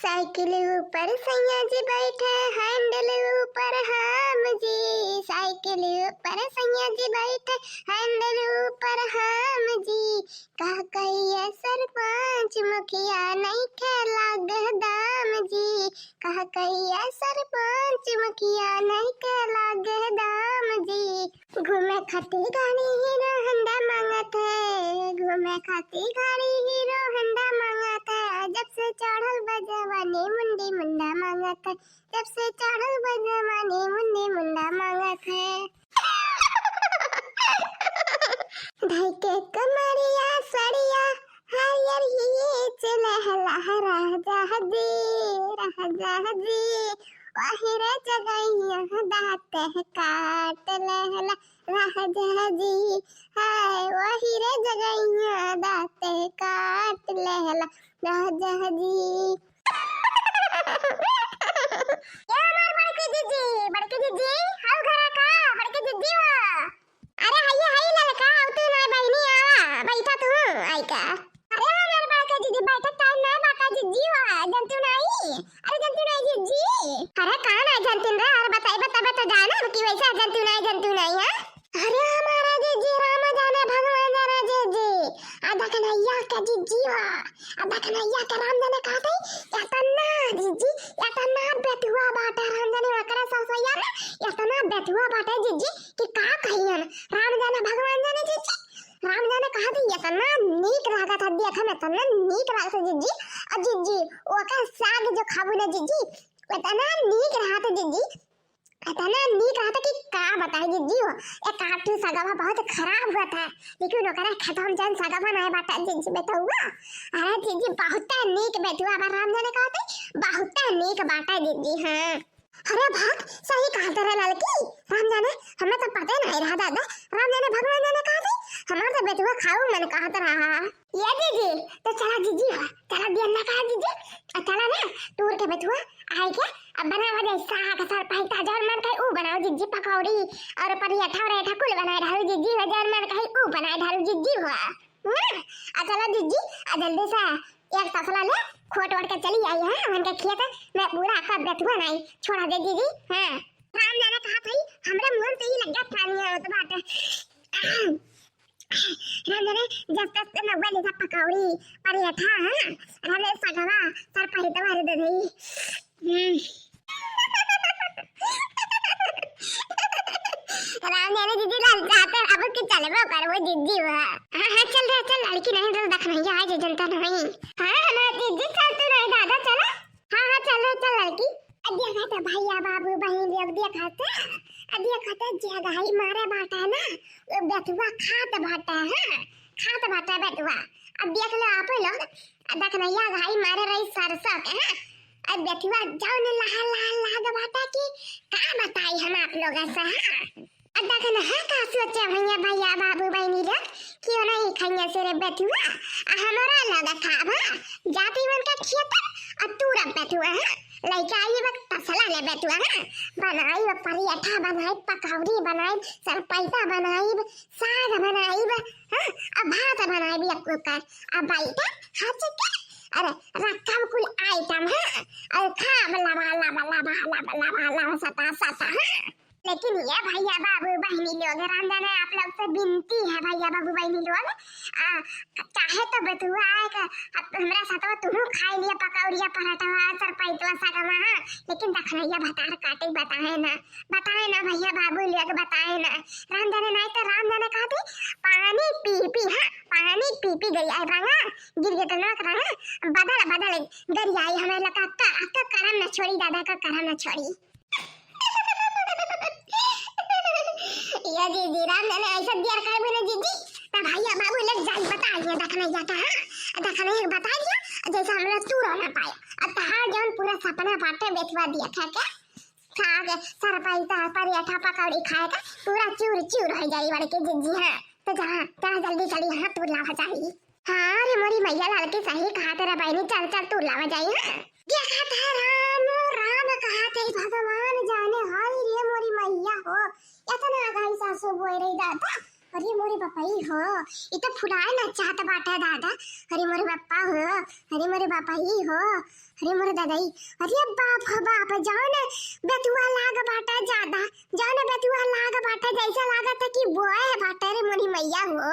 Cycle ऊपर सैया जी बैठे हैंडल ऊपर हम जी। साइकिल ऊपर सैया जी बैठे हैंडल ऊपर हम जी। कह कहिए सरपंच मुखिया नहीं खेला गहदाम जी। कह कहिए सरपंच मुखिया नहीं खेला गहदाम जी। घूमे खाती गाड़ी हीरो होंडा मांगत है। घूमे खाती गाड़ी हीरो होंडा मांगत है। जब से चढ़ल बजवानी मुंडी मुंडा मांगत है। जब से चढ़ल बजवानी मुंडी मुंडा मांगत है। ढाई के कमरिया सड़िया हरियर ही चले लहरा जहदी रह जहदी। वाहिरे जगैया दाते काट लहला रह जहदी। हाय वाहिरे जगैया दाते काट लहला रह जहदी। क्या मार बड़के जीजी हाउ घरा का बड़के जीजी वा। अरे हाय ललका तू ना बहिनी आ बैठा तू आई का। अरे हमार बड़के जीजी बैठा टाइम ना बाका जीजी वा जनतु नहीं। अरे जनतु नहीं जीजी। अरे कहां ना जनतु रे अरे बता जाना कि वैसा जनतु नहीं है। अरे हमारा जीजी राम जाने भगवान जाने जीजी। आधा कन्हैया का जीजी वा आधा कन्हैया का राम जाने कहा थे या तना जीजी या तना बेटुआ बाटा राम जाने वकरा ससैया ना या तना बेटुआ बाटा जीजी कि का कहियन राम जाने भगवान जाने जीजी। राम जाने कहा थी या तना नीक लागत है देखा में तना नीक लागत है जीजी। और जीजी ओका साग जो खाबू ना जीजी तना नीक रहत है जीजी। इतना नीक रहा था कि का बताए जीजी हो एक काटू सगावा बहुत खराब हुआ था लेकिन ओकरा खत्म जन सगावा नहीं बाटा जीजी बेटुआ। अरे जीजी बहुत नीक बेटुआ बा राम जाने कहा थे बहुत नीक बाटा जीजी। हां अरे बात सही कहा तेरा लड़की राम जाने हमें तो पता नहीं रहा दादा राम जाने भगवान जाने कहा थे हमारा तो बेटुआ खाओ मैंने कहा था रहा ये जीजी। तो चला जीजी चला दिया कहा जीजी चला ना टूर के बेटुआ आए क्या अब बनावा दे साग सर पैता जर मन कहीं ऊ बनाओ जीजी पकौड़ी और परियठा और एठा कुल बनाए ढारू जीजी जर मन कहीं ऊ बनाए ढारू जीजी हुआ आ चलो जीजी आ जल्दी से एक तसला ले खोट वट के चली आई है मन के खेत मैं पूरा का बेटुआ नहीं छोड़ा दे जीजी। हां राम जाने कहा भाई हमरे मुंह से ही लग गया पानी है तो बात है। राम जाने जब तक नवा लीजा पकौड़ी परियठा है राम सगवा सर पैता मार दे दई। राम जाने दीदी लाल जाते अब कि चले वो कर वो दीदी हुआ। हां चल लड़की नहीं तो देख नहीं आज जनता नहीं। हां ना दीदी चल तू नहीं दादा चला। हां चल लड़की अदिया खाता भैया बाबू बहन लोग देखा था अदिया खाता जगह ही मारे बाटा ना वो बेटुआ खात बाटा है खात बाटा बेटुआ। अब देख लो आप लोग देख नहीं या भाई मारे रही सरसों के हैं अब बेटुआ जाओ ने लाग बाटा की का बताई हम आप लोग ऐसा है। अब देख ना है का सोचे भैया बाबू बहनी लोग क्यों नहीं खाएंगे से रे बेटुआ हमारा लगा खाबा जाती मन का खेत और तू रब बेटुआ है लइका आई वक्त तसला ले बेटुआ है बनाई व परियठा बनाई पकौड़ी बनाई सरपैता बनाई साग बनाई हां अब भात बनाई भी आपको कर अब बैठा हाथ से अरे रकम कुल आइटम है और खा बल्ला सता है। लेकिन ये भैया बाबू बहनी लोग राम जाने आप लोग से विनती है भैया बाबू बहनी लोग चाहे तो बेटुआ आए हमरा साथ तुम खाई लिया पकौड़िया पराठा सरपैतवा सागवा लेकिन दखनैया भतार काटे बताए ना भैया बाबू लोग बताए ना राम जाने नहीं तो राम जाने कहा थी पानी पी पानी पी गई है रंगा गिर गया तो नक रंगा बदल गरियाई हमें लगा का करम न छोड़ी दादा का करम न छोड़ी। ये जीजी राम जाने ऐसा दिया कर बोले जीजी तो भैया बाबू लोग जाई बता दिया देखने जाता है देखने बता दिया जैसे हम लोग चूर ना पाए अब तहार जौन पूरा सपना बाटे बेचवा दिया खा के साग सरपैता परियठा पकौड़ी खाएगा पूरा चूर हो जाई बड़े के जीजी है तो जा जल्दी चली हां तू लावा जाई। हां रे मोरी मैया लाल के सही कहा तेरा बहनी चल तू लावा जाई हां देखा था राम कहा थे भगवान जाने हाय रे मोरी मैया हो इतना गाई सासू बोल रही दादा अरे मोरे बापा ही हो इतना फुलाए ना चाहता बाटा दादा। अरे मोरे बापा हो, अरे मोरे बापा ही हो, अरे मोरे दादा ही। अरे बाप हो बाप, जाओ ना बेतुआ लाग बाटा ज्यादा, जाओ ना बेतुआ लाग बाटा जैसा लागा था कि बोए बाटा रे मोरी मैया हो।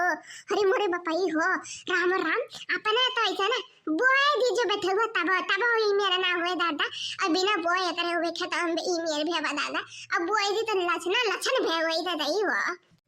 अरे मोरे बापा ही हो, राम राम अपने तो ऐसा ना बोए दीजिए बेतुआ तब तब ही मेरा ना हुए दादा। अब बिना बोए करे हुए खेत हम ई मेरे भेवा दादा। अब बोए दी तो लक्षण भे वही दादा ही हो।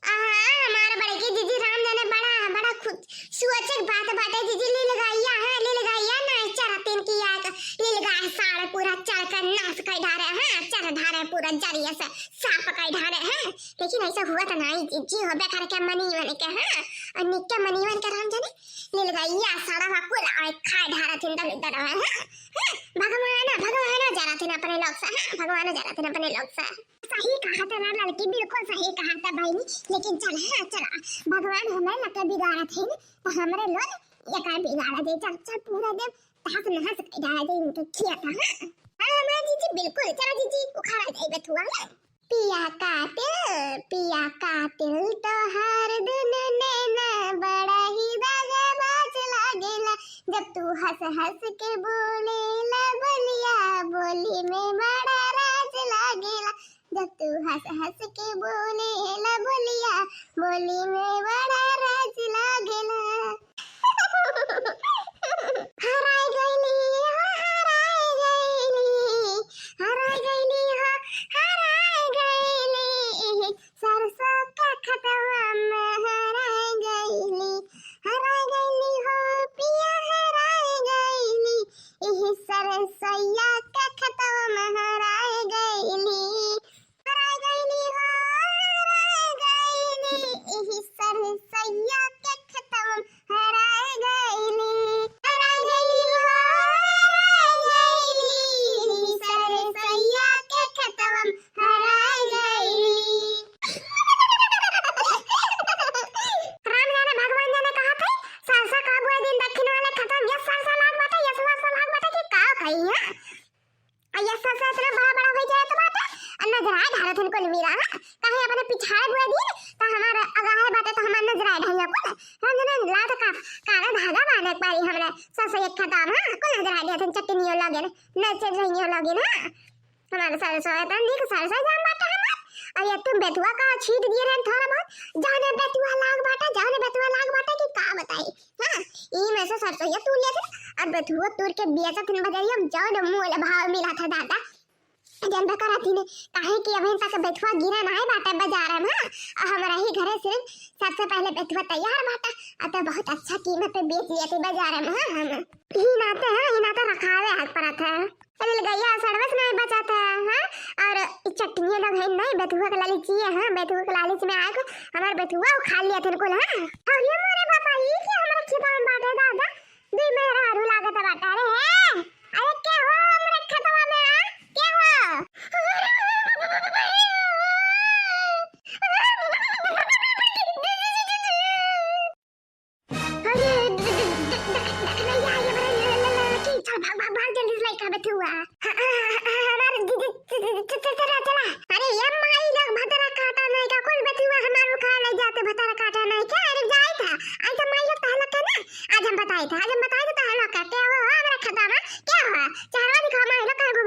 हमारा बड़े की दीदी राम जाने बड़ा बड़ा खुद सुअचक बात बाटे दीदी ले लगाइया है, ले लगाइया ना चार तीन की आग ले लगाया सारे पूरा चल कर नाश कर ढारे हैं, चल ढारे पूरा जरिया से साफ कर ढारे हैं। लेकिन ऐसा हुआ तो नहीं जी हो बेकार के मनीवन के हैं और निक्के मनीवन के राम जाने ले लगाइया सारा पूरा और खा ढारा थिन तो इधर है। भगवान जरा थिन अपने लोग से, भगवान जरा थिन अपने लोग से। सही कहा था ना लड़की, बिल्कुल सही कहा था भाई ने। लेकिन चला भगवान हमें लका बिगाड़ा थे ना तो हमारे लोग ये कर बिगाड़ा दे। चल पूरा दिन ताक नहस डाला दे इनके किया था। हां हमारा जीजी बिल्कुल चला जीजी उखाड़ा दे बेथुआ ना। पिया कातिल तो हर दिन नैना बड़ा ही दगाबाज लागेला। जब तू हंस के बोले ला बलिया बोली में बड़ा राज लागेला। जब तू हंस के बोले ला बोलिया बोली में बड़ा राज लागेला। हराय गईली हो सरसों का खतवा में हराय गईली हो पिया हराय गईली सरसैया का खतवा में हराय गईली सरसैया के खतम हराय गईली सरसैया के खतम हराय गईली। राम जाने भगवान जाने कहा था सरसा का बुआ दिन दक्षिण वाले खत्म। ये सरसा लाग बाटा, ये सरसा लाग बाटा की का कही है। ये सरसा इतना बड़ा बड़ा हो जाए तो बाटा नजर आए धारथन को मिला कहे अपने पिछाड़े बुआ दिन तो हमारा अगाहे बाटे तो हमार नजर आए ढंगा को रंजना लात का काला धागा बांधे पारी हमरे सरसा एक खत्म। हां को नजर आ गया था चटनियो लगे न चल रहीयो लगे ना हमारे सरसा है तन देख सरसा जान बाटा हमार। और ये तुम बेतुआ का छीट दिए रहे थोड़ा बहुत जाने बेतुआ लाग बाटा, जाने बेतुआ लाग बाटा की का बताई। हां ई में से सरसो ये तू ले थे और बेतुआ तूर के बेचा थिन बजाई हम जान मूल भाव मिला था दादा। जनता कराती ने काहे कि अभी तक बेतुआ गिरा ना है बाटा बाजार में। हमारा ही घरे से सबसे पहले बेतुआ तैयार बाटा अतः बहुत अच्छा कीमत पे बेच लिया थे बाजार में। हम ही नाते रखावे हाथ पर था अरे गैया सर्विस नहीं बचाता है। हां और चटनी लोग है नहीं बेतुआ के लालच है। हां बेतुआ के लालच में आके हमारे बेतुआ खा लिया थे को। हां और ये मोरे पापा ये कि हमारे खेतों में बाटे दादा दे मेरा आरू लागत बाटा रे। अरे क्या हो हमारे खेतों में क्या हो भाग जल्दी से लेकर बैठे हुआ अरे ये माई लोग भतरा काटा नहीं का कौन बैठे हुआ हमारे खा ले जाते भतरा काटा नहीं क्या। अरे जाए था आज तो माई लोग पहले था ना आज हम बताए थे पहले का क्या हुआ हमारा खाता में क्या हुआ चारों दिखा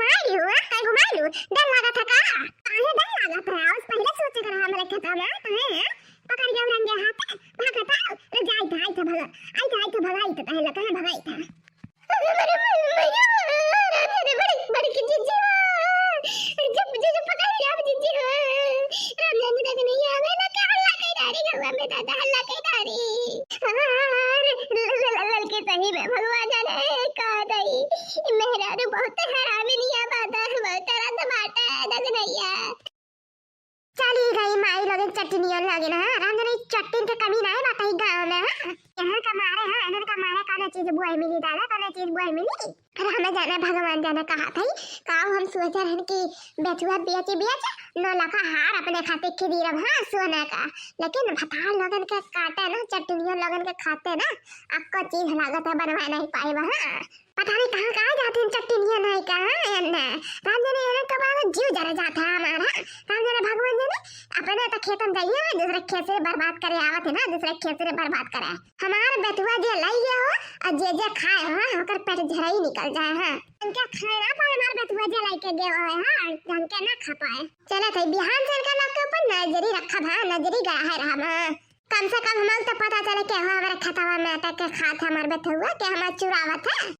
माई लोग कहीं घुमा लूं डर लगा था का काहे डर लगा था उस पहले सोच कर हमारे खाता में हैं पकड़ गया रंगे हाथ भागता अरे जाए था भगा आई था भगाई था पहले कहां भगाई था। मेरे बड़ी की जीजी जब पकड़ लिया जीजी राम जाने तक नहीं आवे ना क्या हल्ला कई डारी हुआ में दादा हल्ला कई डारी ललके सही में भगवान जाने कहा दई मेहरा तो बहुत हरामी नहीं आ बाता बहुत रात बाटा दग नैया चली गई माई लोग चटनी लगे ना राम जाने चटनी के कमी ना है बाता ही गांव में। यहाँ कमारे हैं इधर कमारे काना चीज बुआई मिली दादा काना चीज बुआई मिली। अरे हमें जाना भगवान जाना कहा था काव हम सोचा रहन कि बेचुआ बेच 9 लाख हार अपने खाते के दी रहा। हां सोना का लेकिन भताल लगन के काटे ना चटनियों लगन के खाते ना आपको चीज लागत है बनवा नहीं पाए वहां पता नहीं कहां जाते हैं चटनियों नहीं कहां ना राम जाने तो बाबा जीव जरा जाता है हमारा राम जाने भगवान जाने अपने तो खेत में जाइए ना दूसरे खेत से बर्बाद करे आवत है ना दूसरे खेत से बर्बाद करे हमारे बेटुआ जे लाई गया हो और जे खाए हो होकर पेट झरई निकल जाए हां उनका खाए ना पाए हमारे बेटुआ जे लाई के गए हो हां उनके ना खा पाए चला थे बिहान से इनका लोग के ऊपर नजरी रखा था नजरी गया है रहा कम से कम हमें तो पता चले कि हमारे खतवा में अटक के खात हमारे बेटुआ के हमारे चुरावत है